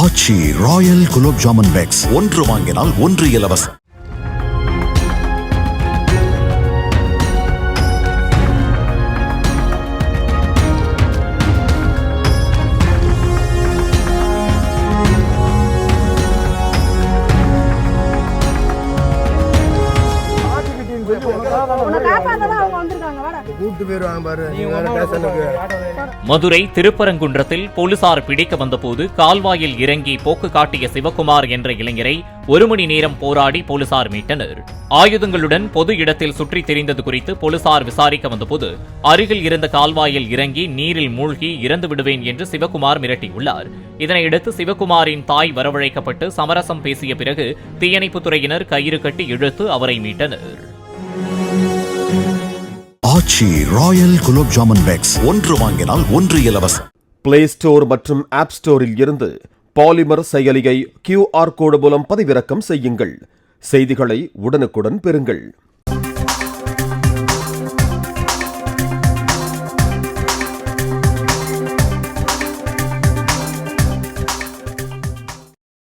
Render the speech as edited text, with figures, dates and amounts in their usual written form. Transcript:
ஆச்சி Royal gulab jamun packs, ஒன்று வாங்கினால் ஒன்று இலவசம். மதுரை திருப்பரங்குன்றத்தில் போலீசார் பிடிக்க வந்தபோது கால்வாயில் இறங்கி போக்கு காட்டிய சிவகுமார் என்ற இளைஞரை 1 மணி நேரம் போராடி போலீசார் மீட்டனர். ஆயுதங்களுடன் பொது இடத்தில் சுற்றித் திரிந்தது குறித்து போலீசார் விசாரிக்க வந்தபோது அருகில் இருந்த கால்வாயில் இறங்கி நீரில் மூழ்கி இறந்து விடுவேன் என்று சிவகுமார் மிரட்டியுள்ளார். இதனையடுத்து சிவகுமாரின் தாய் வரவழைக்கப்பட்டு சமரசம் பேசிய பிறகு தீயணைப்புத்துறையினர் கயிறு கட்டி இழுத்து அவரை மீட்டனர். ஆச்சி ராயல் குலோப் ஜாமுன் பேக்ஸ், ஒன்று வாங்கினால் ஒன்று இலவசம். பிளே ஸ்டோர் மற்றும் ஆப் ஸ்டோரில் இருந்து பாலிமர் செயலியை QR கோடு மூலம் பதிவிறக்கம் செய்யுங்கள். செய்திகளை உடனுக்குடன் பெறுங்கள்.